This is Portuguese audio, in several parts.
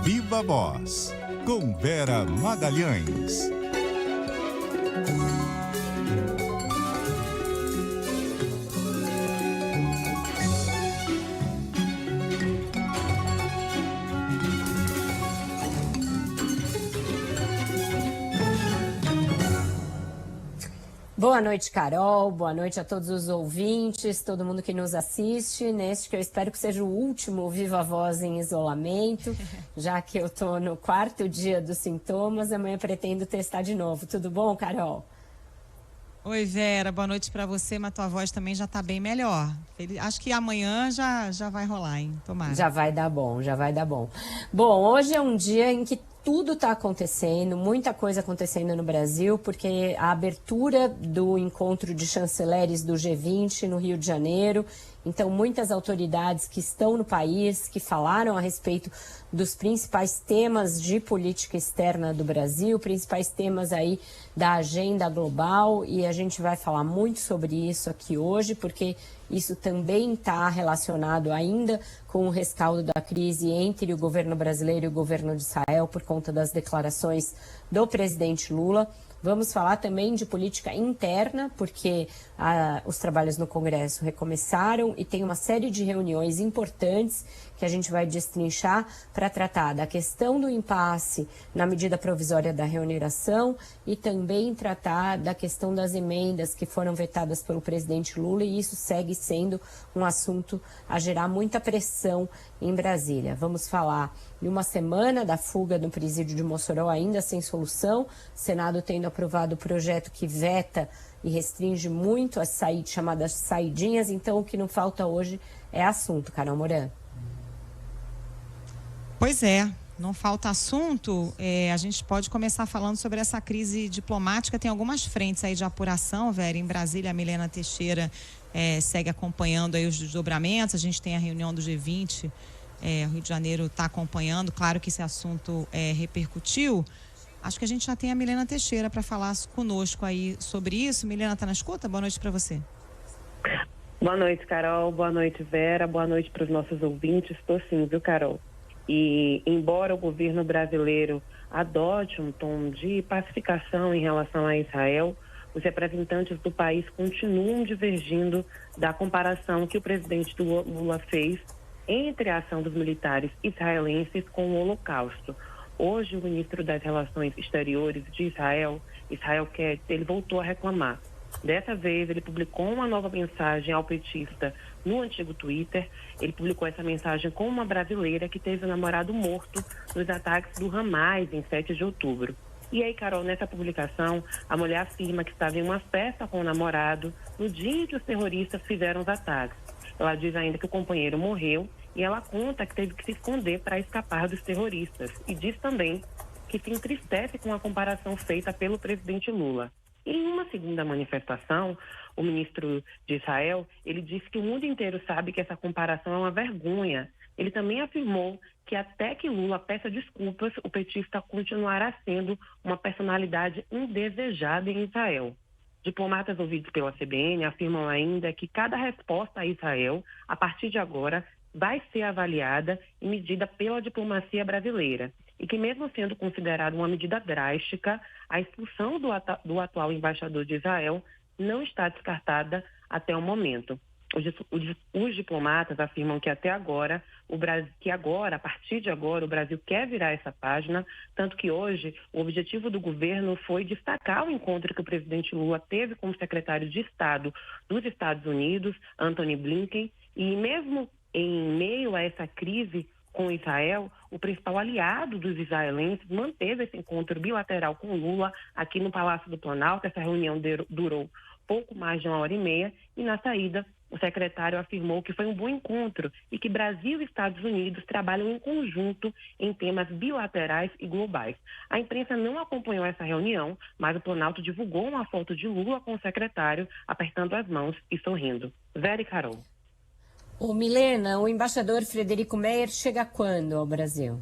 Viva Voz, com Vera Magalhães. Boa noite, Carol. Boa noite a todos os ouvintes, todo mundo que nos assiste, neste que eu espero que seja o último Viva Voz em isolamento, já que eu estou no 4º dia dos sintomas, amanhã pretendo testar de novo. Tudo bom, Carol? Oi, Vera, boa noite para você, mas tua voz também já está bem melhor. Acho que amanhã já vai rolar, hein? Tomara. Já vai dar bom, já vai dar bom. Bom, hoje é um dia em que tudo está acontecendo, muita coisa acontecendo no Brasil, porque a abertura do encontro de chanceleres do G20 no Rio de Janeiro, então muitas autoridades que estão no país, que falaram a respeito dos principais temas de política externa do Brasil, principais temas aí da agenda global, e a gente vai falar muito sobre isso aqui hoje, porque isso também está relacionado ainda com o rescaldo da crise entre o governo brasileiro e o governo de Israel por conta das declarações do presidente Lula. Vamos falar também de política interna, porque os trabalhos no Congresso recomeçaram e tem uma série de reuniões importantes que a gente vai destrinchar para tratar da questão do impasse na medida provisória da reoneração e também tratar da questão das emendas que foram vetadas pelo presidente Lula, e isso segue sendo um assunto a gerar muita pressão em Brasília. Vamos falar de uma semana da fuga do presídio de Mossoró ainda sem solução, o Senado tendo aprovado o projeto que veta e restringe muito as chamadas saidinhas, então o que não falta hoje é assunto, Carol Moran. Pois é, não falta assunto. A gente pode começar falando sobre essa crise diplomática. Tem algumas frentes aí de apuração, Vera. Em Brasília, a Milena Teixeira segue acompanhando aí os desdobramentos. A gente tem a reunião do G20, o Rio de Janeiro está acompanhando. Claro que esse assunto repercutiu. Acho que a gente já tem a Milena Teixeira para falar conosco aí sobre isso. Milena, está na escuta? Boa noite para você. Boa noite, Carol. Boa noite, Vera. Boa noite para os nossos ouvintes. Estou sim, viu, Carol? E embora o governo brasileiro adote um tom de pacificação em relação a Israel, os representantes do país continuam divergindo da comparação que o presidente Lula fez entre a ação dos militares israelenses com o Holocausto. Hoje, o ministro das Relações Exteriores de Israel, Israel Katz, ele voltou a reclamar. Dessa vez, ele publicou uma nova mensagem ao petista no antigo Twitter. Ele publicou essa mensagem com uma brasileira que teve o namorado morto nos ataques do Hamas em 7 de outubro. E aí, Carol, nessa publicação, a mulher afirma que estava em uma festa com o namorado no dia em que os terroristas fizeram os ataques. Ela diz ainda que o companheiro morreu e ela conta que teve que se esconder para escapar dos terroristas. E diz também que se entristece com a comparação feita pelo presidente Lula. Em uma segunda manifestação, o ministro de Israel, ele disse que o mundo inteiro sabe que essa comparação é uma vergonha. Ele também afirmou que até que Lula peça desculpas, o petista continuará sendo uma personalidade indesejada em Israel. Diplomatas ouvidos pela CBN afirmam ainda que cada resposta a Israel, a partir de agora, vai ser avaliada e medida pela diplomacia brasileira. E que mesmo sendo considerada uma medida drástica, a expulsão do atual embaixador de Israel não está descartada até o momento. Os diplomatas afirmam que até agora, a partir de agora, o Brasil quer virar essa página, tanto que hoje o objetivo do governo foi destacar o encontro que o presidente Lula teve com o secretário de Estado dos Estados Unidos, Antony Blinken, e mesmo em meio a essa crise com Israel, o principal aliado dos israelenses manteve esse encontro bilateral com Lula aqui no Palácio do Planalto. Essa reunião durou pouco mais de 1h30 e na saída o secretário afirmou que foi um bom encontro e que Brasil e Estados Unidos trabalham em conjunto em temas bilaterais e globais. A imprensa não acompanhou essa reunião, mas o Planalto divulgou uma foto de Lula com o secretário apertando as mãos e sorrindo. Vera e Carol. Ô Milena, o embaixador Frederico Meyer chega quando ao Brasil?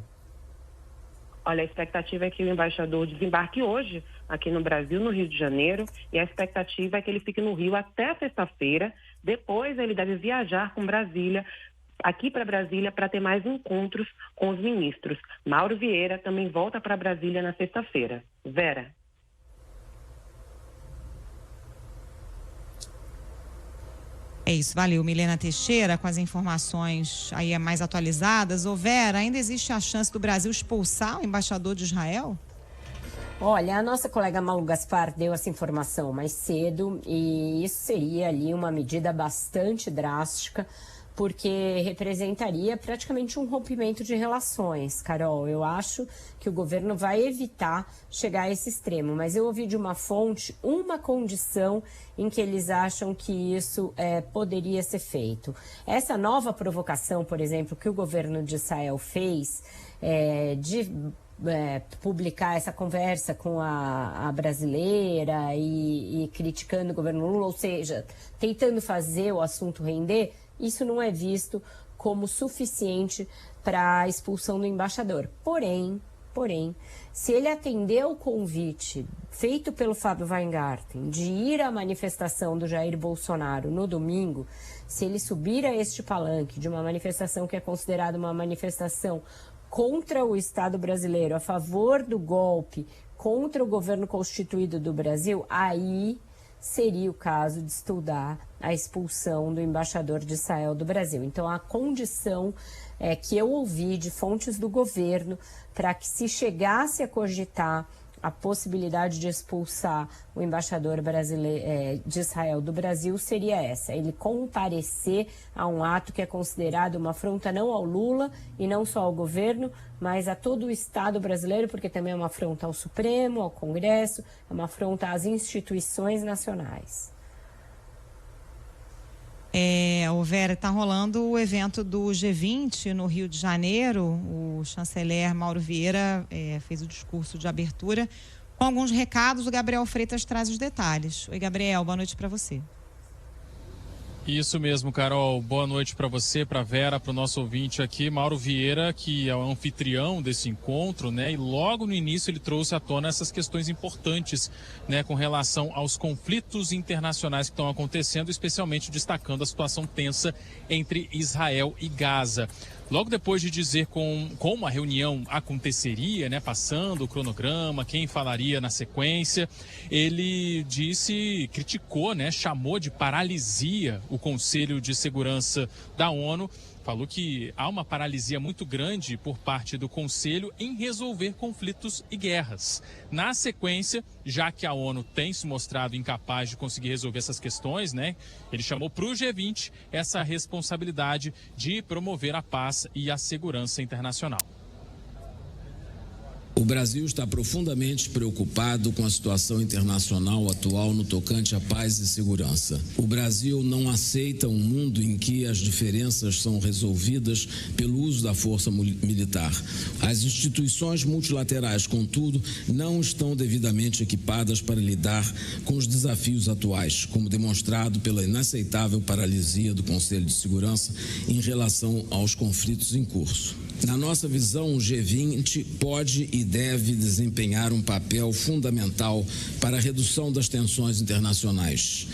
Olha, a expectativa é que o embaixador desembarque hoje aqui no Brasil, no Rio de Janeiro, e a expectativa é que ele fique no Rio até sexta-feira. Depois ele deve viajar com Brasília aqui para Brasília para ter mais encontros com os ministros. Mauro Vieira também volta para Brasília na sexta-feira. Vera. É isso, valeu. Milena Teixeira com as informações aí mais atualizadas. Ô Vera, ainda existe a chance do Brasil expulsar o embaixador de Israel? Olha, a nossa colega Malu Gaspar deu essa informação mais cedo e isso seria ali uma medida bastante drástica, porque representaria praticamente um rompimento de relações, Carol. Eu acho que o governo vai evitar chegar a esse extremo, mas eu ouvi de uma fonte uma condição em que eles acham que isso poderia ser feito. Essa nova provocação, por exemplo, que o governo de Israel fez de publicar essa conversa com a brasileira e criticando o governo Lula, ou seja, tentando fazer o assunto render, isso não é visto como suficiente para a expulsão do embaixador. Porém, se ele atender o convite feito pelo Fábio Weingarten de ir à manifestação do Jair Bolsonaro no domingo, se ele subir a este palanque de uma manifestação que é considerada uma manifestação contra o Estado brasileiro, a favor do golpe, contra o governo constituído do Brasil, aí seria o caso de estudar a expulsão do embaixador de Israel do Brasil. Então, a condição que eu ouvi de fontes do governo para que se chegasse a cogitar a possibilidade de expulsar o embaixador brasileiro de Israel do Brasil seria essa: ele comparecer a um ato que é considerado uma afronta não ao Lula e não só ao governo, mas a todo o Estado brasileiro, porque também é uma afronta ao Supremo, ao Congresso, é uma afronta às instituições nacionais. Vera, está rolando o evento do G20 no Rio de Janeiro. O chanceler Mauro Vieira fez o discurso de abertura com alguns recados. O Gabriel Freitas traz os detalhes. Oi, Gabriel, boa noite para você. Isso mesmo, Carol. Boa noite para você, para Vera, para o nosso ouvinte aqui. Mauro Vieira, que é o anfitrião desse encontro, né? E logo no início ele trouxe à tona essas questões importantes, né? Com relação aos conflitos internacionais que estão acontecendo, especialmente destacando a situação tensa entre Israel e Gaza. Logo depois de dizer como a reunião aconteceria, né, passando o cronograma, quem falaria na sequência, ele criticou, né, chamou de paralisia o Conselho de Segurança da ONU. Falou que há uma paralisia muito grande por parte do Conselho em resolver conflitos e guerras. Na sequência, já que a ONU tem se mostrado incapaz de conseguir resolver essas questões, né, ele chamou para o G20 essa responsabilidade de promover a paz e a segurança internacional. O Brasil está profundamente preocupado com a situação internacional atual no tocante à paz e segurança. O Brasil não aceita um mundo em que as diferenças são resolvidas pelo uso da força militar. As instituições multilaterais, contudo, não estão devidamente equipadas para lidar com os desafios atuais, como demonstrado pela inaceitável paralisia do Conselho de Segurança em relação aos conflitos em curso. Na nossa visão, o G20 pode e deve desempenhar um papel fundamental para a redução das tensões internacionais.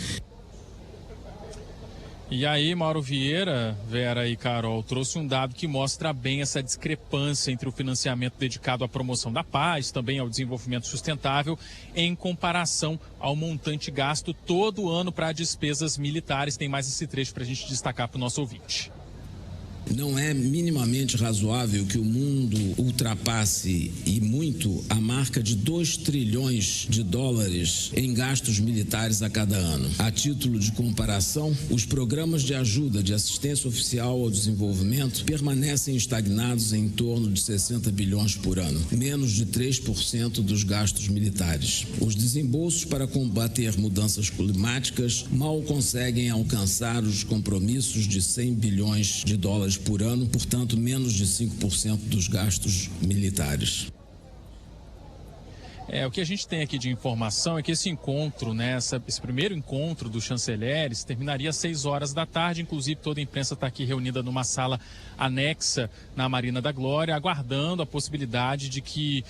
E aí, Mauro Vieira, Vera e Carol, trouxe um dado que mostra bem essa discrepância entre o financiamento dedicado à promoção da paz, também ao desenvolvimento sustentável, em comparação ao montante gasto todo ano para despesas militares. Tem mais esse trecho para a gente destacar para o nosso ouvinte. Não é minimamente razoável que o mundo ultrapasse e muito a marca de 2 trilhões de dólares em gastos militares a cada ano. A título de comparação, os programas de ajuda de assistência oficial ao desenvolvimento permanecem estagnados em torno de 60 bilhões por ano, menos de 3% dos gastos militares. Os desembolsos para combater mudanças climáticas mal conseguem alcançar os compromissos de 100 bilhões de dólares por ano, portanto, menos de 5% dos gastos militares. O que a gente tem aqui de informação é que esse encontro, né, esse primeiro encontro dos chanceleres terminaria às 6 horas da tarde. Inclusive, toda a imprensa está aqui reunida numa sala anexa na Marina da Glória, aguardando a possibilidade de que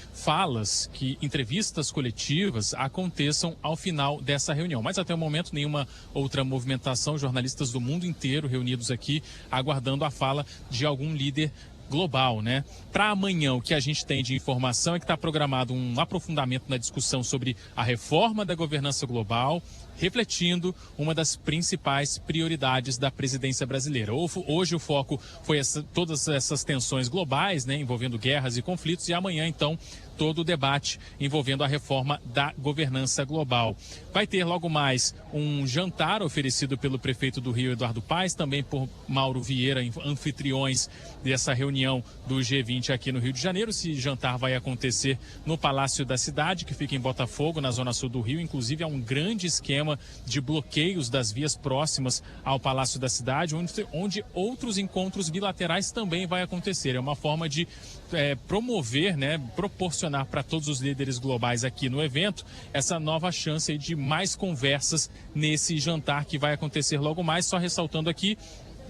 entrevistas coletivas aconteçam ao final dessa reunião. Mas até o momento, nenhuma outra movimentação, jornalistas do mundo inteiro reunidos aqui, aguardando a fala de algum líder global, né? Para amanhã, o que a gente tem de informação é que está programado um aprofundamento na discussão sobre a reforma da governança global, refletindo uma das principais prioridades da presidência brasileira. Hoje o foco foi todas essas tensões globais, né, envolvendo guerras e conflitos, e amanhã, então, todo o debate envolvendo a reforma da governança global. Vai ter logo mais um jantar oferecido pelo prefeito do Rio, Eduardo Paes, também por Mauro Vieira, anfitriões dessa reunião do G20 aqui no Rio de Janeiro. Esse jantar vai acontecer no Palácio da Cidade, que fica em Botafogo, na zona sul do Rio. Inclusive, há um grande esquema de bloqueios das vias próximas ao Palácio da Cidade, onde outros encontros bilaterais também vai acontecer. É uma forma de promover, né, proporcionar para todos os líderes globais aqui no evento essa nova chance de mais conversas nesse jantar que vai acontecer logo mais. Só ressaltando aqui,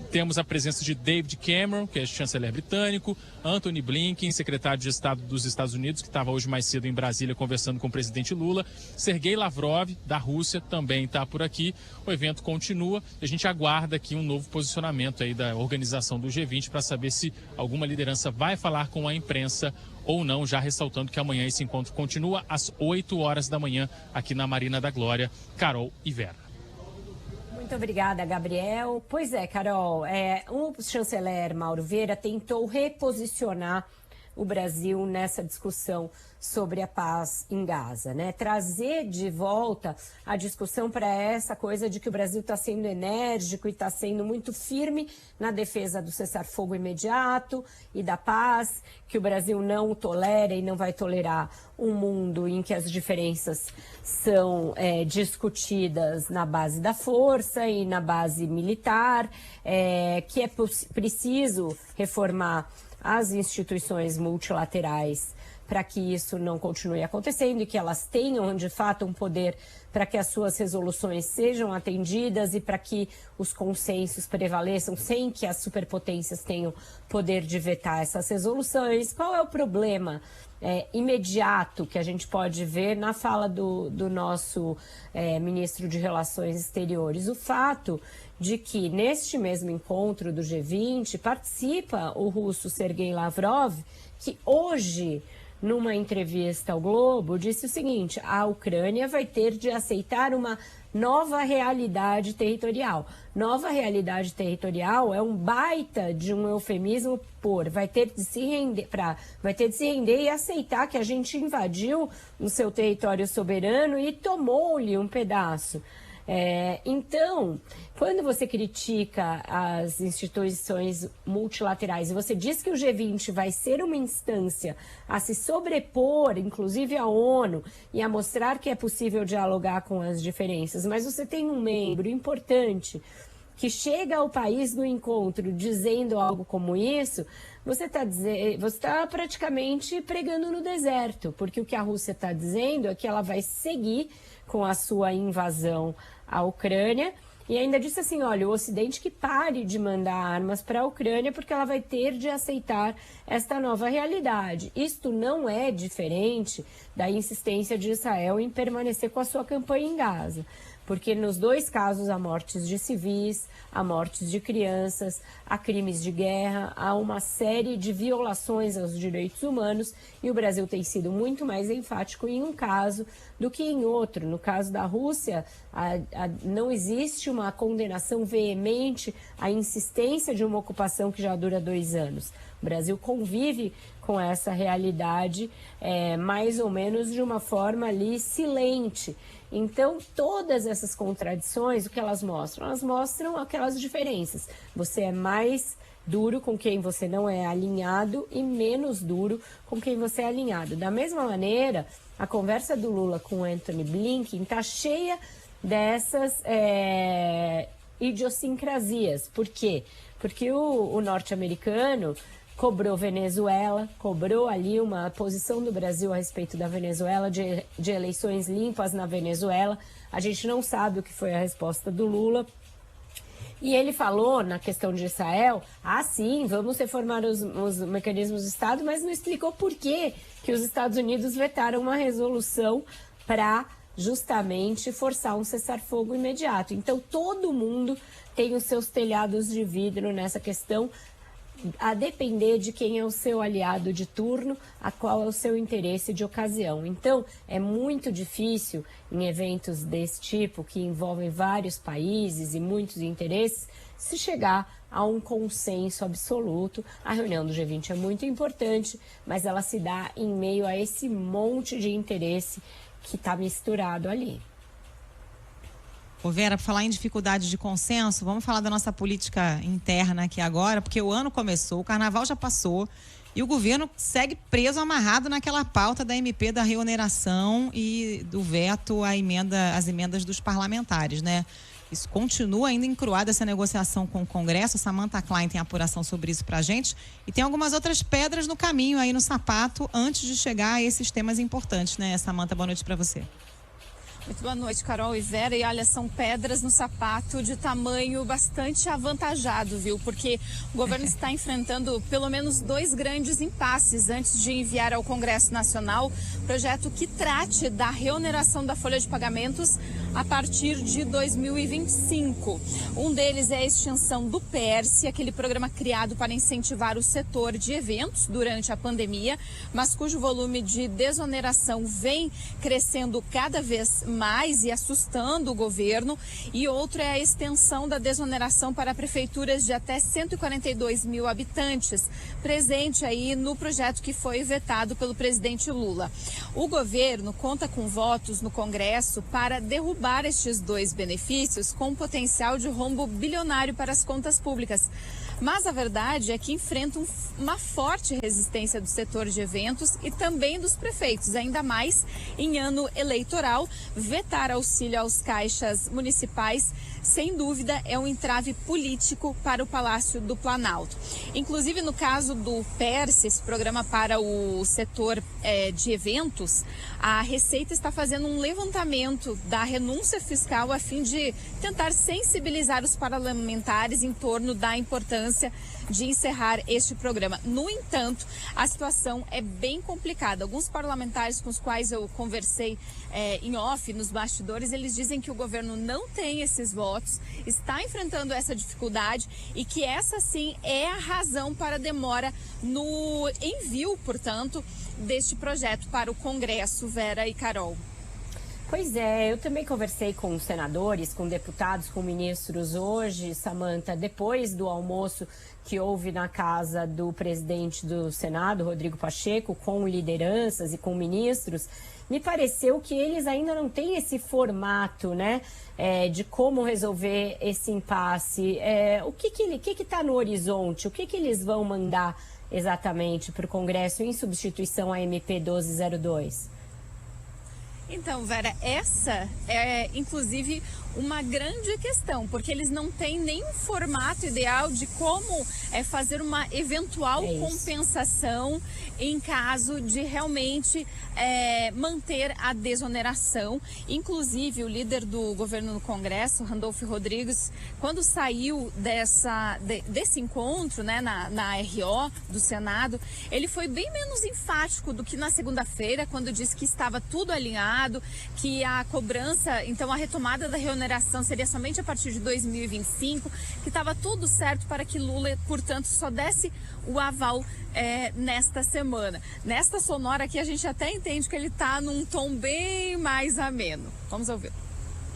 temos a presença de David Cameron, que é chanceler britânico, Antony Blinken, secretário de Estado dos Estados Unidos, que estava hoje mais cedo em Brasília conversando com o presidente Lula. Sergei Lavrov, da Rússia, também está por aqui. O evento continua. A gente aguarda aqui um novo posicionamento aí da organização do G20 para saber se alguma liderança vai falar com a imprensa ou não, já ressaltando que amanhã esse encontro continua às 8 horas da manhã aqui na Marina da Glória. Carol e Vera. Muito obrigada, Gabriel. Pois é, Carol, o chanceler Mauro Vieira tentou reposicionar o Brasil nessa discussão sobre a paz em Gaza, né? Trazer de volta a discussão para essa coisa de que o Brasil está sendo enérgico e está sendo muito firme na defesa do cessar-fogo imediato e da paz, que o Brasil não tolera e não vai tolerar um mundo em que as diferenças são discutidas na base da força e na base militar, que é preciso reformar as instituições multilaterais para que isso não continue acontecendo e que elas tenham, de fato, um poder para que as suas resoluções sejam atendidas e para que os consensos prevaleçam sem que as superpotências tenham poder de vetar essas resoluções. Qual é o problema imediato que a gente pode ver na fala do nosso ministro de Relações Exteriores? O fato de que neste mesmo encontro do G20 participa o russo Sergei Lavrov, que hoje, numa entrevista ao Globo, disse o seguinte: a Ucrânia vai ter de aceitar uma nova realidade territorial. Nova realidade territorial é um baita de um eufemismo vai ter de se render e aceitar que a gente invadiu o seu território soberano e tomou-lhe um pedaço. Então, quando você critica as instituições multilaterais e você diz que o G20 vai ser uma instância a se sobrepor, inclusive à ONU, e a mostrar que é possível dialogar com as diferenças, mas você tem um membro importante que chega ao país no encontro dizendo algo como isso, você está praticamente pregando no deserto, porque o que a Rússia está dizendo é que ela vai seguir com a sua invasão à Ucrânia e ainda disse assim, olha, o Ocidente que pare de mandar armas para a Ucrânia porque ela vai ter de aceitar esta nova realidade. Isto não é diferente da insistência de Israel em permanecer com a sua campanha em Gaza. Porque nos dois casos há mortes de civis, há mortes de crianças, há crimes de guerra, há uma série de violações aos direitos humanos e o Brasil tem sido muito mais enfático em um caso do que em outro. No caso da Rússia, não existe uma condenação veemente à insistência de uma ocupação que já dura 2 anos. O Brasil convive com essa realidade mais ou menos de uma forma ali silente. Então, todas essas contradições, o que elas mostram? Elas mostram aquelas diferenças. Você é mais duro com quem você não é alinhado e menos duro com quem você é alinhado. Da mesma maneira, a conversa do Lula com o Antony Blinken está cheia dessas idiosincrasias. Por quê? Porque o norte-americano cobrou Venezuela, cobrou ali uma posição do Brasil a respeito da Venezuela, de eleições limpas na Venezuela. A gente não sabe o que foi a resposta do Lula. E ele falou, na questão de Israel, sim, vamos reformar os mecanismos do Estado, mas não explicou por que os Estados Unidos vetaram uma resolução para justamente forçar um cessar-fogo imediato. Então, todo mundo tem os seus telhados de vidro nessa questão, a depender de quem é o seu aliado de turno, a qual é o seu interesse de ocasião. Então, é muito difícil em eventos desse tipo, que envolvem vários países e muitos interesses, se chegar a um consenso absoluto. A reunião do G20 é muito importante, mas ela se dá em meio a esse monte de interesse que está misturado ali. Ô Vera, para falar em dificuldade de consenso, vamos falar da nossa política interna aqui agora, porque o ano começou, o carnaval já passou e o governo segue preso, amarrado naquela pauta da MP da reoneração e do veto às emendas dos parlamentares, né? Isso continua ainda encruada, essa negociação com o Congresso. Samantha Klein tem apuração sobre isso pra gente. E tem algumas outras pedras no caminho aí no sapato antes de chegar a esses temas importantes, né? Samantha, boa noite para você. Muito boa noite, Carol e Vera. E olha, são pedras no sapato de tamanho bastante avantajado, viu? Porque o governo está enfrentando pelo menos 2 grandes impasses antes de enviar ao Congresso Nacional projeto que trate da reoneração da folha de pagamentos a partir de 2025. Um deles é a extinção do PERSE, aquele programa criado para incentivar o setor de eventos durante a pandemia, mas cujo volume de desoneração vem crescendo cada vez mais e assustando o governo. E outro é a extensão da desoneração para prefeituras de até 142 mil habitantes, presente aí no projeto que foi vetado pelo presidente Lula. O governo conta com votos no Congresso para derrubar estes 2 benefícios com potencial de rombo bilionário para as contas públicas. Mas a verdade é que enfrentam uma forte resistência do setor de eventos e também dos prefeitos, ainda mais em ano eleitoral. Vetar auxílio aos caixas municipais, sem dúvida, é um entrave político para o Palácio do Planalto. Inclusive, no caso do PERSE, esse programa para o setor de eventos, a Receita está fazendo um levantamento da renúncia fiscal a fim de tentar sensibilizar os parlamentares em torno da importância de encerrar este programa. No entanto, a situação é bem complicada. Alguns parlamentares com os quais eu conversei em off, nos bastidores, eles dizem que o governo não tem esses votos, está enfrentando essa dificuldade e que essa sim é a razão para a demora no envio, portanto, deste projeto para o Congresso, Vera e Carol. Pois é, eu também conversei com senadores, com deputados, com ministros hoje, Samantha, depois do almoço que houve na casa do presidente do Senado, Rodrigo Pacheco, com lideranças e com ministros. Me pareceu que eles ainda não têm esse formato, né, de como resolver esse impasse. O que está no horizonte? O que eles vão mandar exatamente para o Congresso em substituição à MP 1202? Então, Vera, essa é, inclusive, uma grande questão, porque eles não têm nenhum formato ideal de como fazer uma eventual compensação em caso de realmente manter a desoneração. Inclusive, o líder do governo no Congresso, Randolfo Rodrigues, quando saiu desse encontro, né, na RO do Senado, ele foi bem menos enfático do que na segunda-feira, quando disse que estava tudo alinhado, que a cobrança, então a retomada da reoneração seria somente a partir de 2025, que estava tudo certo para que Lula, portanto, só desse o aval nesta semana. Nesta sonora aqui a gente até entende que ele está num tom bem mais ameno. Vamos ouvir.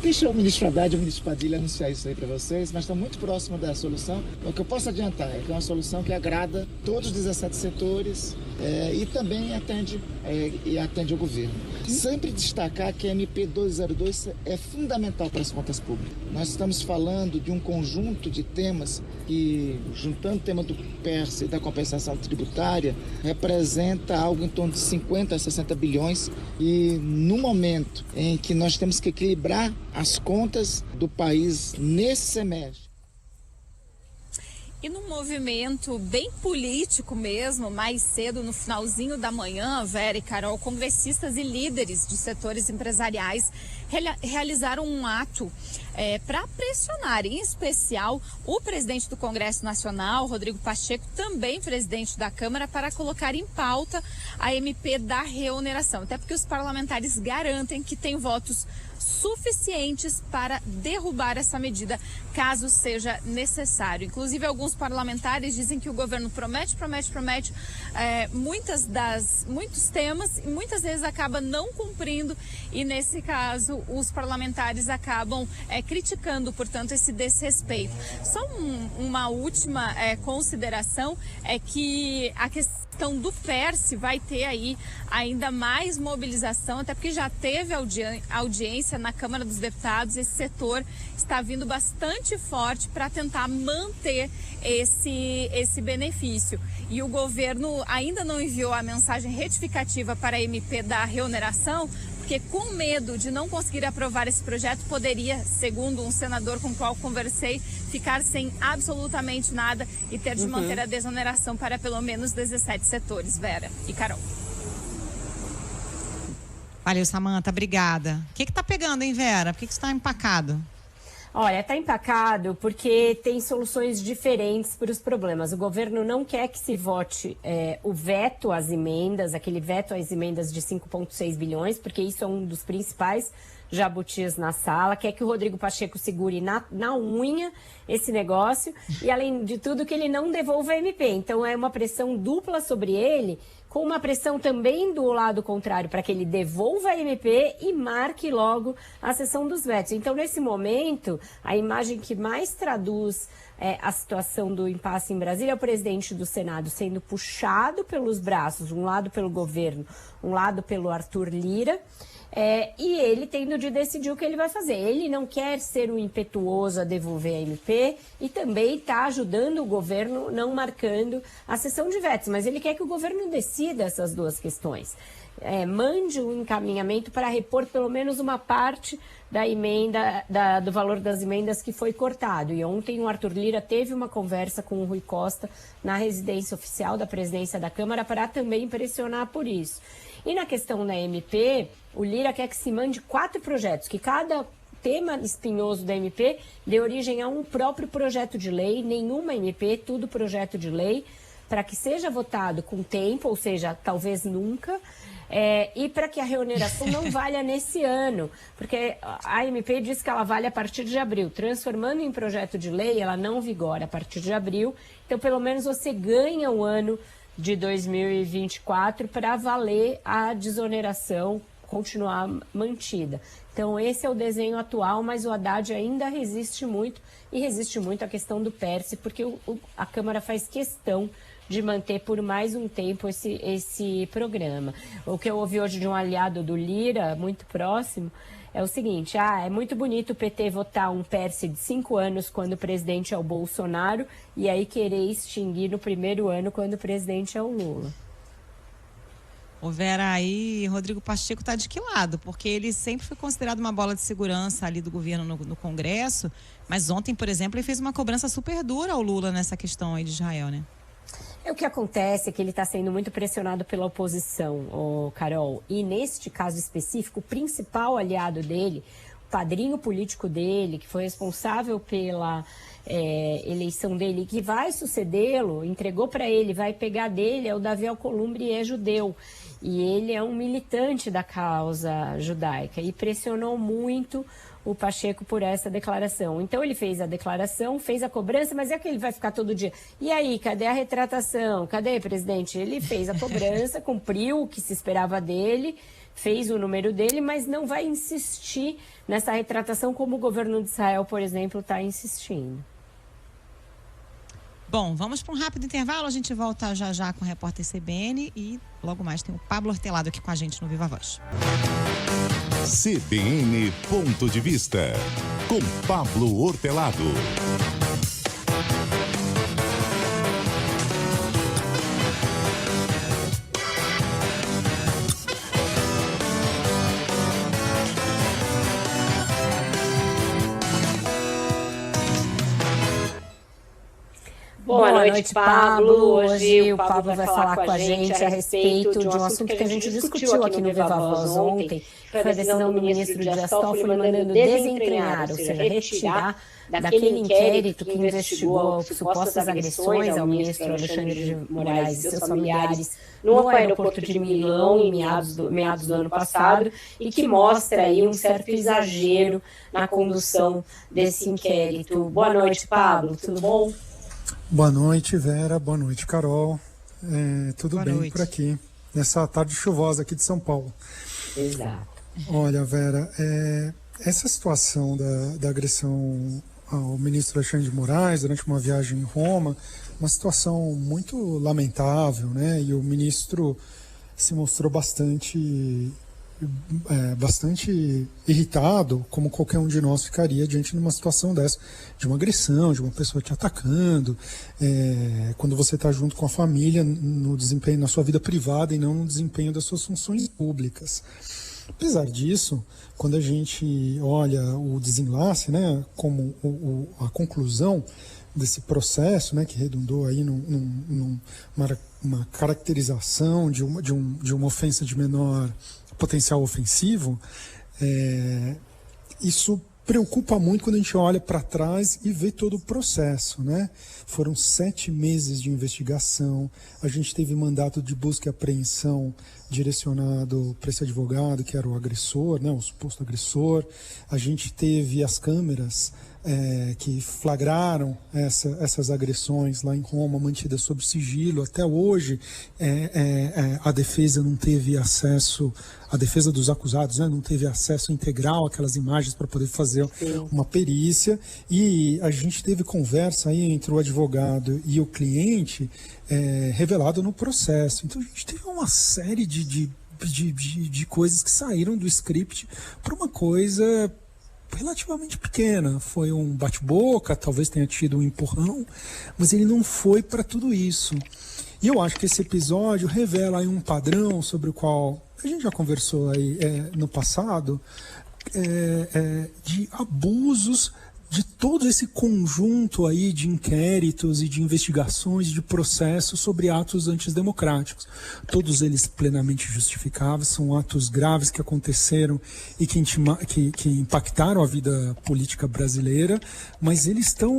Deixa o ministro Haddad e o ministro Padilha anunciar isso aí para vocês, mas está muito próximo da solução. O que eu posso adiantar é que é uma solução que agrada todos os 17 setores e também atende o governo. Sempre destacar que a MP 1202 é fundamental para as contas públicas. Nós estamos falando de um conjunto de temas que, juntando o tema do PERSE e da compensação tributária, representa algo em torno de 50 a 60 bilhões e no momento em que nós temos que equilibrar as contas do país nesse semestre. E num movimento bem político mesmo, mais cedo, no finalzinho da manhã, Vera e Carol, congressistas e líderes de setores empresariais realizaram um ato para pressionar, em especial, o presidente do Congresso Nacional, Rodrigo Pacheco, também presidente da Câmara, para colocar em pauta a MP da reoneração. Até porque os parlamentares garantem que tem votos suficientes para derrubar essa medida, caso seja necessário. Inclusive, alguns parlamentares dizem que o governo promete muitos temas e muitas vezes acaba não cumprindo, e nesse caso os parlamentares acabam criticando, portanto, esse desrespeito. Só uma última consideração é que a questão do PERSE vai ter aí ainda mais mobilização, até porque já teve audiência na Câmara dos Deputados. Esse setor está vindo bastante forte para tentar manter esse benefício. E o governo ainda não enviou a mensagem retificativa para a MP da reoneração, porque com medo de não conseguir aprovar esse projeto, poderia, segundo um senador com o qual conversei, ficar sem absolutamente nada e ter de manter a desoneração para pelo menos 17 setores. Vera e Carol. Valeu, Samanta, obrigada. O que está pegando, hein, Vera? Por que está empacado? Olha, está empacado porque tem soluções diferentes para os problemas. O governo não quer que se vote o veto às emendas, aquele veto às emendas de 5,6 bilhões, porque isso é um dos principais jabutis na sala. Quer que o Rodrigo Pacheco segure na unha esse negócio e, além de tudo, que ele não devolva a MP. Então, é uma pressão dupla sobre ele, com uma pressão também do lado contrário para que ele devolva a MP e marque logo a sessão dos vetos. Então, nesse momento, a imagem que mais traduz a situação do impasse em Brasília é o presidente do Senado sendo puxado pelos braços, um lado pelo governo, um lado pelo Arthur Lira, e ele tendo de decidir o que ele vai fazer. Ele não quer ser um impetuoso a devolver a MP e também está ajudando o governo não marcando a sessão de vetos, mas ele quer que o governo decida essas duas questões. Mande um encaminhamento para repor pelo menos uma parte da emenda, do valor das emendas que foi cortado. E ontem o Arthur Lira teve uma conversa com o Rui Costa na residência oficial da presidência da Câmara para também pressionar por isso. E na questão da MP, o Lira quer que se mande 4 projetos, que cada tema espinhoso da MP dê origem a um próprio projeto de lei, nenhuma MP, tudo projeto de lei, para que seja votado com tempo, ou seja, talvez nunca, e para que a reoneração não valha nesse ano, porque a MP diz que ela vale a partir de abril, transformando em projeto de lei, ela não vigora a partir de abril, então pelo menos você ganha o ano de 2024 para valer a desoneração continuar mantida. Então esse é o desenho atual, mas o Haddad ainda resiste muito, e resiste muito a questão do PERSE, porque a Câmara faz questão de manter por mais um tempo esse programa. O que eu ouvi hoje de um aliado do Lira, muito próximo, é o seguinte: é muito bonito o PT votar um PERSE de 5 anos quando o presidente é o Bolsonaro e aí querer extinguir no primeiro ano quando o presidente é o Lula. O Vera, aí Rodrigo Pacheco está de que lado? Porque ele sempre foi considerado uma bola de segurança ali do governo no Congresso, mas ontem, por exemplo, ele fez uma cobrança super dura ao Lula nessa questão aí de Israel, né? O que acontece é que ele está sendo muito pressionado pela oposição, Carol. E neste caso específico, o principal aliado dele, o padrinho político dele, que foi responsável pela eleição dele, que vai sucedê-lo, entregou para ele, vai pegar dele, é o Davi Alcolumbre, e é judeu. E ele é um militante da causa judaica e pressionou muito o Pacheco por essa declaração. Então ele fez a declaração, fez a cobrança, mas é que ele vai ficar todo dia. E aí, cadê a retratação? Cadê, presidente? Ele fez a cobrança, cumpriu o que se esperava dele, fez o número dele, mas não vai insistir nessa retratação como o governo de Israel, por exemplo, está insistindo. Bom, vamos para um rápido intervalo, a gente volta já já com o repórter CBN e logo mais tem o Pablo Hortelado aqui com a gente no Viva Voz. CBN Ponto de Vista, com Pablo Hortelado. Boa noite, Pablo. Hoje o Pablo vai falar com a gente a respeito de um assunto que a gente discutiu aqui no Viva Voz ontem, que foi a decisão do ministro Dias Toffoli mandando desentranhar, ou seja, retirar daquele inquérito que investigou supostas agressões ao ministro Alexandre de Moraes e seus familiares no aeroporto de Milão em meados do ano passado e que mostra aí um certo exagero na condução desse inquérito. Boa noite, Pablo. Tudo bom? Boa noite, Vera. Boa noite, Carol. Tudo bem por aqui, nessa tarde chuvosa aqui de São Paulo. Exato. Olha, Vera, essa situação da agressão ao ministro Alexandre de Moraes durante uma viagem em Roma, uma situação muito lamentável, né? E o ministro se mostrou bastante irritado, como qualquer um de nós ficaria diante de uma situação dessa, de uma agressão, de uma pessoa te atacando, quando você está junto com a família, no desempenho na sua vida privada e não no desempenho das suas funções públicas. Apesar disso, quando a gente olha o desenlace, né, como a conclusão desse processo, né, que redundou aí numa caracterização de uma ofensa de menor potencial ofensivo, isso preocupa muito quando a gente olha para trás e vê todo o processo, né? Foram 7 meses de investigação, a gente teve mandato de busca e apreensão direcionado para esse advogado, que era o agressor, né, o suposto agressor. A gente teve as câmeras que flagraram essas agressões lá em Roma, mantidas sob sigilo. Até hoje, a defesa não teve acesso, a defesa dos acusados, né, não teve acesso integral àquelas imagens para poder fazer uma perícia. E a gente teve conversa aí entre o advogado e o cliente revelado no processo. Então a gente teve uma série de coisas que saíram do script para uma coisa relativamente pequena. Foi um bate-boca, talvez tenha tido um empurrão, mas ele não foi para tudo isso. E eu acho que esse episódio revela aí um padrão sobre o qual a gente já conversou aí no passado, de abusos de todo esse conjunto aí de inquéritos e de investigações, de processos sobre atos antidemocráticos. Todos eles plenamente justificáveis, são atos graves que aconteceram e que impactaram a vida política brasileira, mas eles estão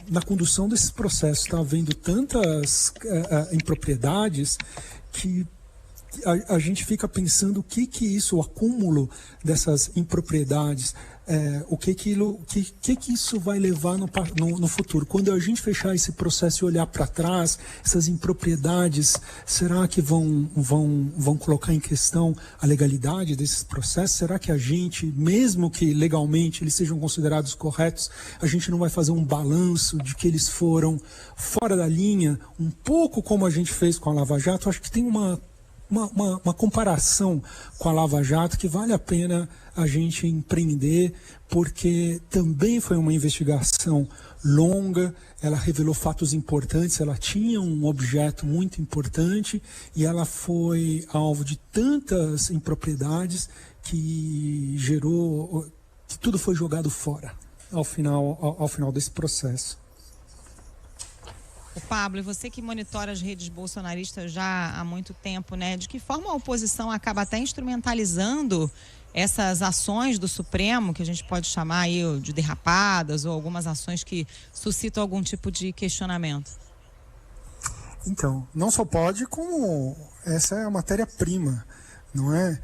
na condução desses processos. Está havendo tantas impropriedades que a gente fica pensando o que isso, o acúmulo dessas impropriedades, o que isso vai levar no futuro. Quando a gente fechar esse processo e olhar para trás, essas impropriedades, será que vão colocar em questão a legalidade desses processos? Será que a gente, mesmo que legalmente eles sejam considerados corretos, a gente não vai fazer um balanço de que eles foram fora da linha, um pouco como a gente fez com a Lava Jato? Acho que tem uma comparação com a Lava Jato que vale a pena a gente empreender, porque também foi uma investigação longa, ela revelou fatos importantes, ela tinha um objeto muito importante e ela foi alvo de tantas impropriedades que gerou, que tudo foi jogado fora ao final desse processo. Pablo, e você que monitora as redes bolsonaristas já há muito tempo, né? De que forma a oposição acaba até instrumentalizando essas ações do Supremo, que a gente pode chamar aí de derrapadas, ou algumas ações que suscitam algum tipo de questionamento? Então, não só pode, como essa é a matéria-prima, não é?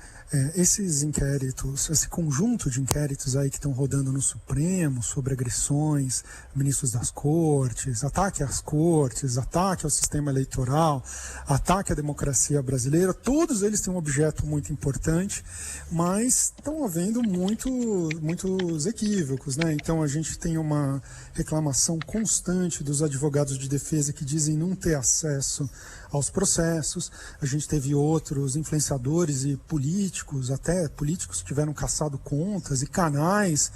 Esses inquéritos, esse conjunto de inquéritos aí que estão rodando no Supremo sobre agressões, ministros das cortes, ataque às cortes, ataque ao sistema eleitoral, ataque à democracia brasileira, todos eles têm um objeto muito importante, mas estão havendo muitos equívocos, né? Então a gente tem uma reclamação constante dos advogados de defesa que dizem não ter acesso aos processos. A gente teve outros influenciadores e políticos, até políticos que tiveram caçado contas e canais,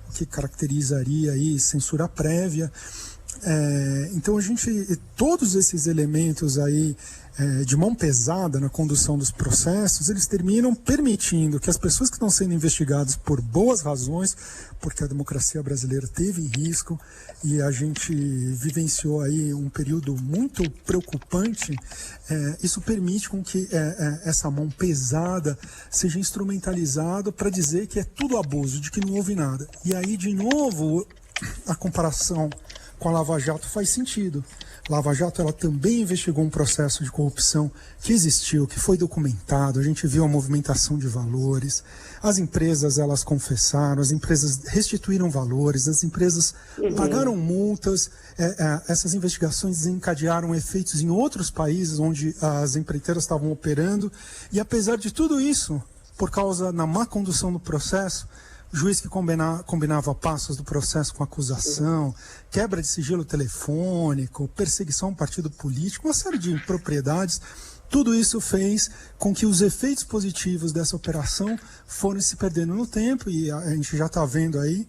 o que caracterizaria aí censura prévia. Então todos esses elementos aí de mão pesada na condução dos processos, eles terminam permitindo que as pessoas que estão sendo investigadas por boas razões, porque a democracia brasileira teve em risco e a gente vivenciou aí um período muito preocupante, isso permite com que essa mão pesada seja instrumentalizada para dizer que é tudo abuso, de que não houve nada. E aí, de novo, a comparação com a Lava Jato faz sentido. Lava Jato, ela também investigou um processo de corrupção que existiu, que foi documentado, a gente viu a movimentação de valores, as empresas, elas confessaram, as empresas restituíram valores, as empresas pagaram multas, essas investigações desencadearam efeitos em outros países onde as empreiteiras estavam operando, e apesar de tudo isso, por causa da má condução do processo, juiz que combinava passos do processo com acusação, quebra de sigilo telefônico, perseguição a um partido político, uma série de impropriedades. Tudo isso fez com que os efeitos positivos dessa operação foram se perdendo no tempo, e a gente já está vendo aí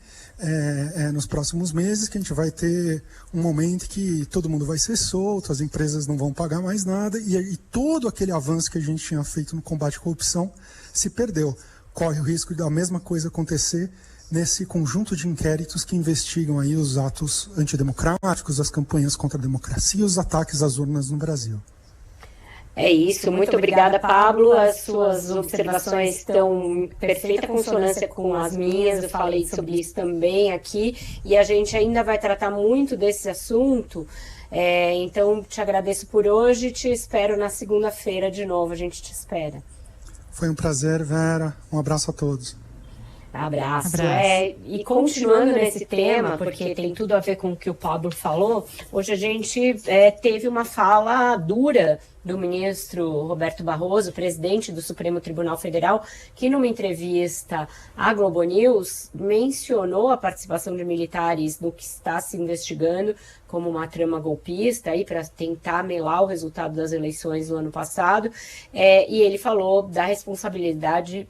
nos próximos meses que a gente vai ter um momento que todo mundo vai ser solto, as empresas não vão pagar mais nada, e todo aquele avanço que a gente tinha feito no combate à corrupção se perdeu. Corre o risco da mesma coisa acontecer nesse conjunto de inquéritos que investigam aí os atos antidemocráticos, as campanhas contra a democracia e os ataques às urnas no Brasil. É isso, muito obrigada, Pablo. As suas observações estão em perfeita consonância com as minhas, eu falei sobre isso também aqui, e a gente ainda vai tratar muito desse assunto, então te agradeço por hoje e te espero na segunda-feira de novo, a gente te espera. Foi um prazer, Vera. Um abraço a todos. Abraço. E continuando nesse tema, porque tem tudo a ver com o que o Pablo falou, hoje a gente teve uma fala dura do ministro Roberto Barroso, presidente do Supremo Tribunal Federal, que numa entrevista à Globo News mencionou a participação de militares no que está se investigando como uma trama golpista para tentar melar o resultado das eleições do ano passado, e ele falou da responsabilidade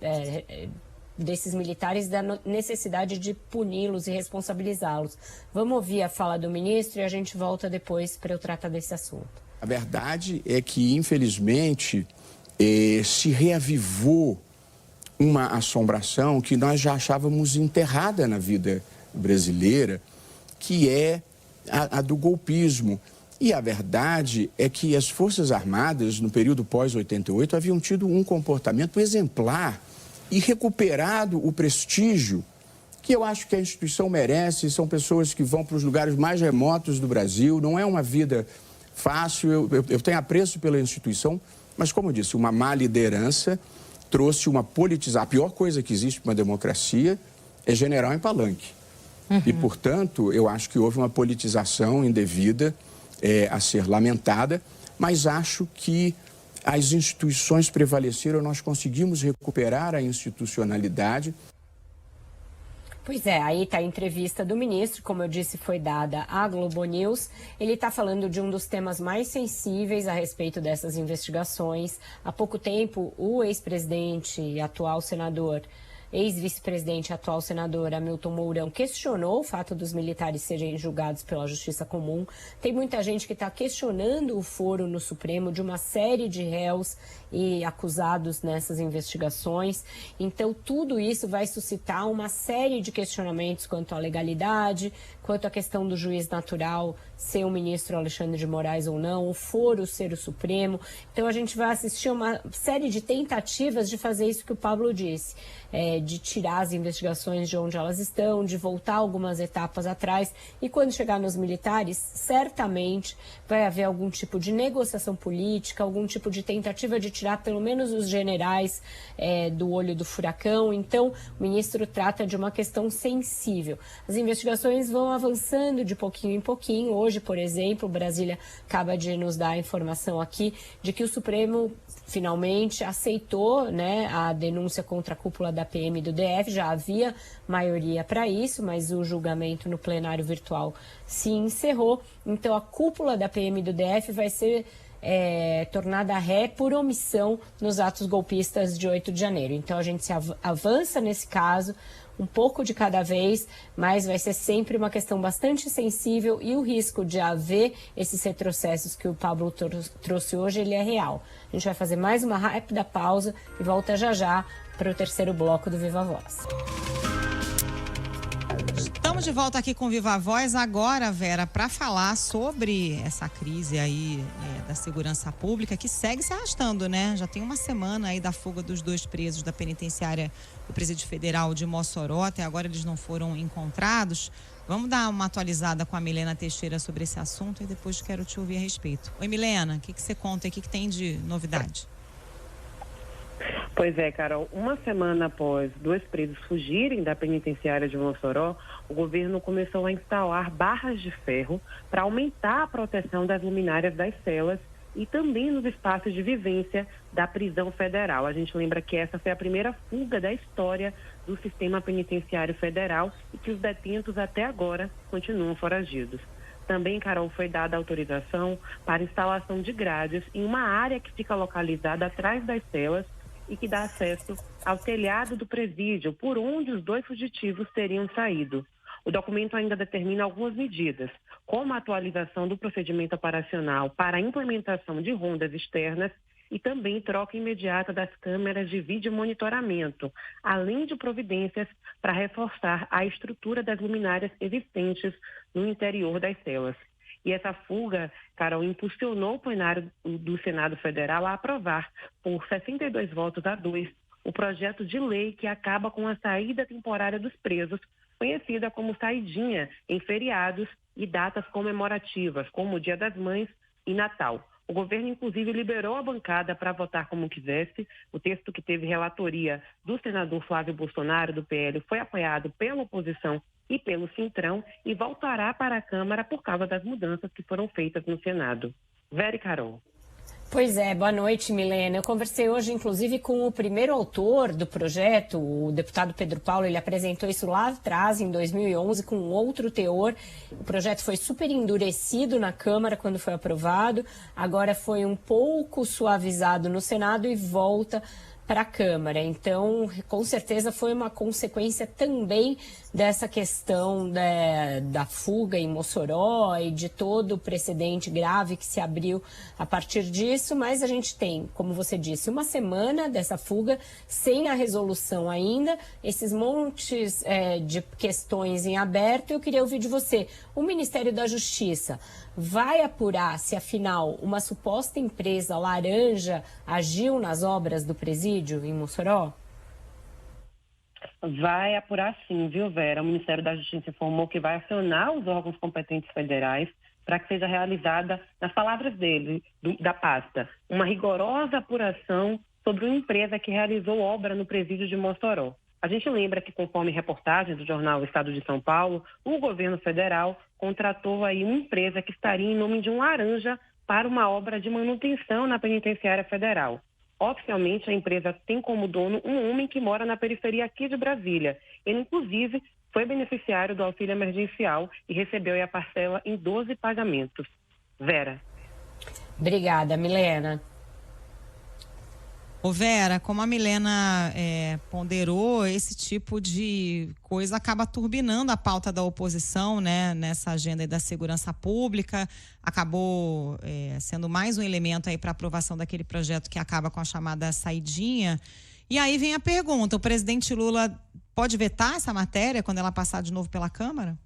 desses militares, da necessidade de puni-los e responsabilizá-los. Vamos ouvir a fala do ministro e a gente volta depois para eu tratar desse assunto. A verdade é que, infelizmente, se reavivou uma assombração que nós já achávamos enterrada na vida brasileira, que é a do golpismo. E a verdade é que as Forças Armadas, no período pós-88, haviam tido um comportamento exemplar e recuperado o prestígio que eu acho que a instituição merece. São pessoas que vão para os lugares mais remotos do Brasil, não é uma vida fácil, eu tenho apreço pela instituição, mas, como eu disse, uma má liderança trouxe uma politização. A pior coisa que existe para uma democracia é general em palanque. E, portanto, eu acho que houve uma politização indevida a ser lamentada, mas acho que as instituições prevaleceram, nós conseguimos recuperar a institucionalidade. Pois é, aí está a entrevista do ministro, como eu disse, foi dada à Globo News. Ele está falando de um dos temas mais sensíveis a respeito dessas investigações. Há pouco tempo, o ex-presidente e atual senador, ex-vice-presidente e atual senador Hamilton Mourão questionou o fato dos militares serem julgados pela Justiça Comum. Tem muita gente que está questionando o foro no Supremo de uma série de réus e acusados nessas investigações. Então, tudo isso vai suscitar uma série de questionamentos quanto à legalidade, quanto à questão do juiz natural ser o ministro Alexandre de Moraes ou não, o foro ser o Supremo. Então, a gente vai assistir uma série de tentativas de fazer isso que o Pablo disse, de tirar as investigações de onde elas estão, de voltar algumas etapas atrás. E quando chegar nos militares, certamente vai haver algum tipo de negociação política, algum tipo de tentativa de tirar pelo menos os generais do olho do furacão. Então, o ministro trata de uma questão sensível. As investigações vão avançando de pouquinho em pouquinho. Hoje, por exemplo, Brasília acaba de nos dar a informação aqui de que o Supremo finalmente aceitou, a denúncia contra a cúpula da PM do DF. Já havia maioria para isso, mas o julgamento no plenário virtual se encerrou. Então, a cúpula da PM do DF vai ser tornada ré por omissão nos atos golpistas de 8 de janeiro. Então, a gente se avança nesse caso. um pouco de cada vez, mas vai ser sempre uma questão bastante sensível e o risco de haver esses retrocessos que o Pablo trouxe hoje, ele é real. A gente vai fazer mais uma rápida pausa e volta já para o terceiro bloco do Viva Voz. Estamos de volta aqui com Viva Voz agora, Vera, para falar sobre essa crise aí da segurança pública que segue se arrastando, né? Já tem uma semana aí da fuga dos 2 presos da penitenciária do Presídio Federal de Mossoró, até agora eles não foram encontrados. Vamos dar uma atualizada com a Milena Teixeira sobre esse assunto e depois quero te ouvir a respeito. Oi, Milena, o que você conta aí? O que tem de novidade? Pois é, Carol, uma semana após 2 presos fugirem da penitenciária de Mossoró, o governo começou a instalar barras de ferro para aumentar a proteção das luminárias das celas e também nos espaços de vivência da prisão federal. A gente lembra que essa foi a primeira fuga da história do sistema penitenciário federal e que os detentos até agora continuam foragidos. Também, Carol, foi dada autorização para instalação de grades em uma área que fica localizada atrás das celas e que dá acesso ao telhado do presídio, por onde os 2 fugitivos teriam saído. O documento ainda determina algumas medidas, como a atualização do procedimento operacional para a implementação de rondas externas e também troca imediata das câmeras de vídeo monitoramento, além de providências para reforçar a estrutura das luminárias existentes no interior das celas. E essa fuga, Carol, impulsionou o plenário do Senado Federal a aprovar, por 62 votos a 2, o projeto de lei que acaba com a saída temporária dos presos, conhecida como saidinha, em feriados e datas comemorativas, como o Dia das Mães e Natal. O governo, inclusive, liberou a bancada para votar como quisesse. O texto que teve relatoria do senador Flávio Bolsonaro, do PL, foi apoiado pela oposição e pelo Centrão e voltará para a Câmara por causa das mudanças que foram feitas no Senado. Vera e Carol. Pois é, boa noite, Milena. Eu conversei hoje, inclusive, com o primeiro autor do projeto, o deputado Pedro Paulo. Ele apresentou isso lá atrás, em 2011, com outro teor. O projeto foi super endurecido na Câmara quando foi aprovado. Agora foi um pouco suavizado no Senado e volta para a Câmara. Então, com certeza foi uma consequência também dessa questão da fuga em Mossoró e de todo o precedente grave que se abriu a partir disso, mas a gente tem, como você disse, uma semana dessa fuga sem a resolução ainda, esses montes de questões em aberto. Eu queria ouvir de você, o Ministério da Justiça vai apurar se, afinal, uma suposta empresa laranja agiu nas obras do presídio em Mossoró? Vai apurar sim, viu, Vera? O Ministério da Justiça informou que vai acionar os órgãos competentes federais para que seja realizada, nas palavras dele, da pasta, uma rigorosa apuração sobre uma empresa que realizou obra no presídio de Mossoró. A gente lembra que, conforme reportagens do jornal Estado de São Paulo, o governo federal contratou aí uma empresa que estaria em nome de um laranja para uma obra de manutenção na penitenciária federal. Oficialmente, a empresa tem como dono um homem que mora na periferia aqui de Brasília. Ele, inclusive, foi beneficiário do auxílio emergencial e recebeu a parcela em 12 pagamentos. Vera. Obrigada, Milena. Ô Vera, como a Milena ponderou, esse tipo de coisa acaba turbinando a pauta da oposição, né, nessa agenda aí da segurança pública, acabou sendo mais um elemento aí para aprovação daquele projeto que acaba com a chamada saidinha. E aí vem a pergunta, o presidente Lula pode vetar essa matéria quando ela passar de novo pela Câmara?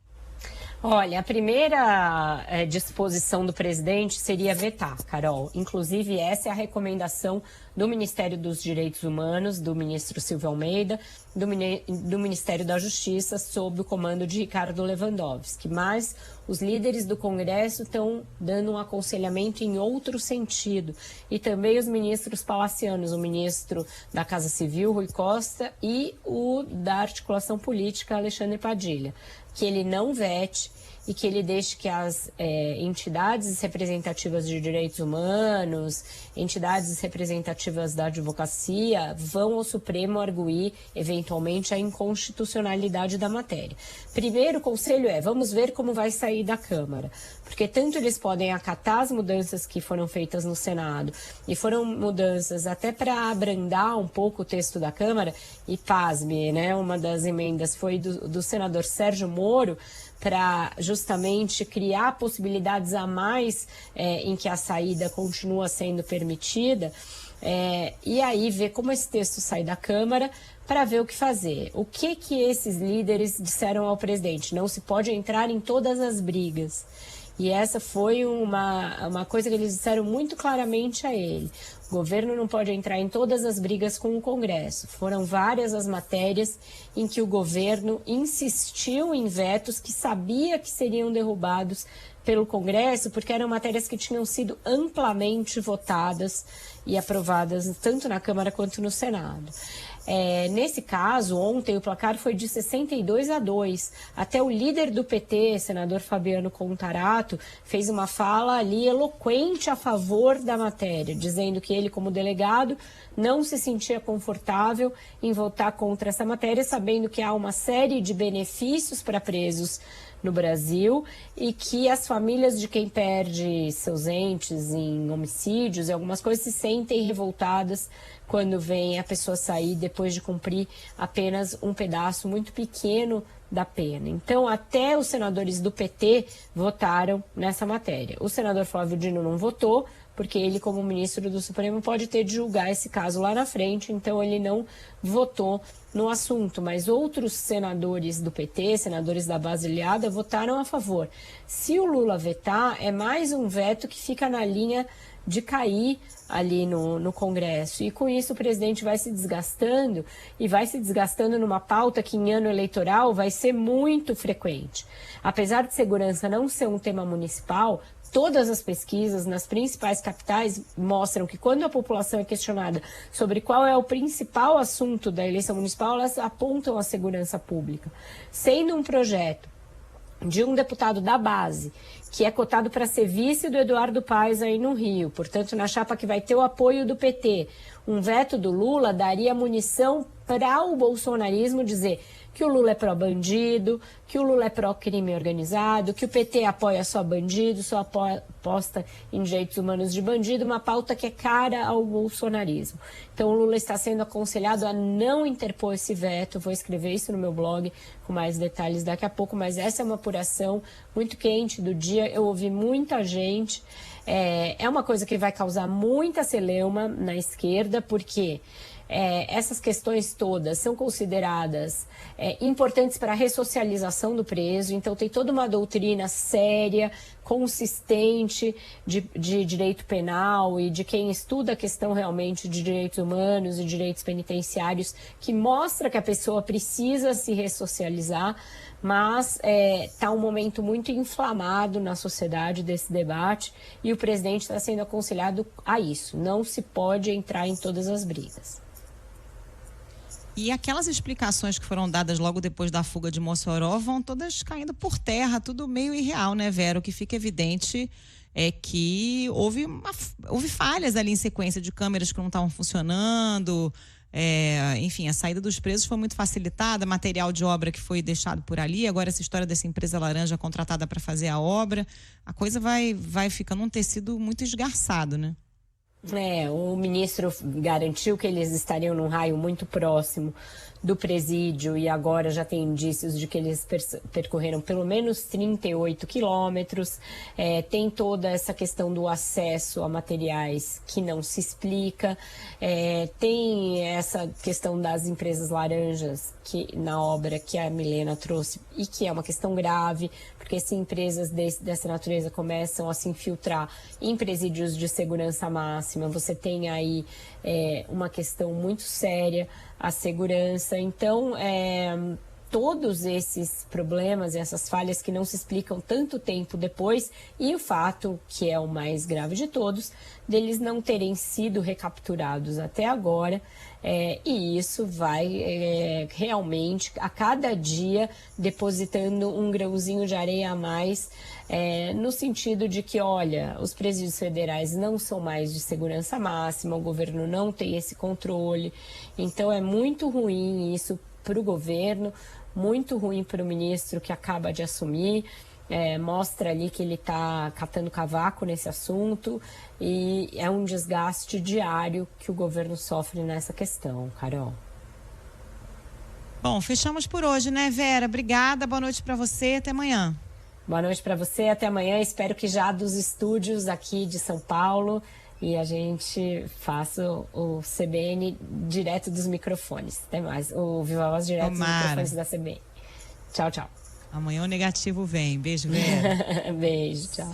Olha, a primeira disposição do presidente seria vetar, Carol. Inclusive, essa é a recomendação do Ministério dos Direitos Humanos, do ministro Silvio Almeida, do Ministério da Justiça, sob o comando de Ricardo Lewandowski. Mas os líderes do Congresso estão dando um aconselhamento em outro sentido. E também os ministros palacianos, o ministro da Casa Civil, Rui Costa, e o da Articulação Política, Alexandre Padilha, que ele não vete e que ele deixe que as entidades representativas de direitos humanos, entidades representativas da advocacia, vão ao Supremo arguir, eventualmente, a inconstitucionalidade da matéria. Primeiro, o conselho vamos ver como vai sair da Câmara, porque tanto eles podem acatar as mudanças que foram feitas no Senado, e foram mudanças até para abrandar um pouco o texto da Câmara, e pasme, né, uma das emendas foi do senador Sérgio Moro, para justamente criar possibilidades a mais em que a saída continua sendo permitida, e aí ver como esse texto sai da Câmara para ver o que fazer. O que esses líderes disseram ao presidente? Não se pode entrar em todas as brigas. E essa foi uma coisa que eles disseram muito claramente a ele. O governo não pode entrar em todas as brigas com o Congresso. Foram várias as matérias em que o governo insistiu em vetos que sabia que seriam derrubados pelo Congresso, porque eram matérias que tinham sido amplamente votadas e aprovadas tanto na Câmara quanto no Senado. Nesse caso, ontem o placar foi de 62-2. Até o líder do PT, senador Fabiano Contarato, fez uma fala ali eloquente a favor da matéria, dizendo que ele, como delegado, não se sentia confortável em votar contra essa matéria, sabendo que há uma série de benefícios para presos no Brasil e que as famílias de quem perde seus entes em homicídios e algumas coisas se sentem revoltadas quando vem a pessoa sair depois de cumprir apenas um pedaço muito pequeno da pena. Então, até os senadores do PT votaram nessa matéria. O senador Flávio Dino não votou, porque ele, como ministro do Supremo, pode ter de julgar esse caso lá na frente, então ele não votou no assunto. Mas outros senadores do PT, senadores da base aliada, votaram a favor. Se o Lula vetar, é mais um veto que fica na linha de cair ali no Congresso. E com isso o presidente vai se desgastando, e vai se desgastando numa pauta que em ano eleitoral vai ser muito frequente. Apesar de segurança não ser um tema municipal, todas as pesquisas nas principais capitais mostram que quando a população é questionada sobre qual é o principal assunto da eleição municipal, elas apontam a segurança pública. Sendo um projeto de um deputado da base, que é cotado para ser vice do Eduardo Paes aí no Rio, portanto, na chapa que vai ter o apoio do PT, um veto do Lula daria munição para o bolsonarismo dizer que o Lula é pró-bandido, que o Lula é pró-crime organizado, que o PT apoia só bandido, só aposta em direitos humanos de bandido, uma pauta que é cara ao bolsonarismo. Então o Lula está sendo aconselhado a não interpor esse veto, vou escrever isso no meu blog com mais detalhes daqui a pouco, mas essa é uma apuração muito quente do dia, eu ouvi muita gente, é uma coisa que vai causar muita celeuma na esquerda, porque essas questões todas são consideradas importantes para a ressocialização do preso, então tem toda uma doutrina séria, consistente de direito penal e de quem estuda a questão realmente de direitos humanos e direitos penitenciários, que mostra que a pessoa precisa se ressocializar, mas está um momento muito inflamado na sociedade desse debate e o presidente está sendo aconselhado a isso, não se pode entrar em todas as brigas. E aquelas explicações que foram dadas logo depois da fuga de Mossoró vão todas caindo por terra, tudo meio irreal, né, Vera? O que fica evidente é que houve falhas ali em sequência de câmeras que não estavam funcionando, enfim, a saída dos presos foi muito facilitada, material de obra que foi deixado por ali, agora essa história dessa empresa laranja contratada para fazer a obra, a coisa vai ficando um tecido muito esgarçado, né? O ministro garantiu que eles estariam num raio muito próximo do presídio e agora já tem indícios de que eles percorreram pelo menos 38 quilômetros. Tem toda essa questão do acesso a materiais que não se explica. Tem essa questão das empresas laranjas na obra que a Milena trouxe e que é uma questão grave, porque se empresas dessa natureza começam a se infiltrar em presídios de segurança máxima, você tem aí uma questão muito séria, a segurança. Então, todos esses problemas e essas falhas que não se explicam tanto tempo depois, e o fato, que é o mais grave de todos, deles não terem sido recapturados até agora, e isso vai realmente, a cada dia, depositando um grãozinho de areia a mais, no sentido de que, olha, os presídios federais não são mais de segurança máxima, o governo não tem esse controle, então é muito ruim isso para o governo, muito ruim para o ministro que acaba de assumir, mostra ali que ele está catando cavaco nesse assunto e é um desgaste diário que o governo sofre nessa questão, Carol. Bom, fechamos por hoje, né, Vera? Obrigada, boa noite para você, até amanhã. Boa noite para você, até amanhã, espero que já dos estúdios aqui de São Paulo e a gente faça o CBN direto dos microfones. Até mais. O Viva Voz direto dos microfones da CBN. Tchau, tchau. Amanhã o negativo vem. Beijo, Vera. Beijo, tchau.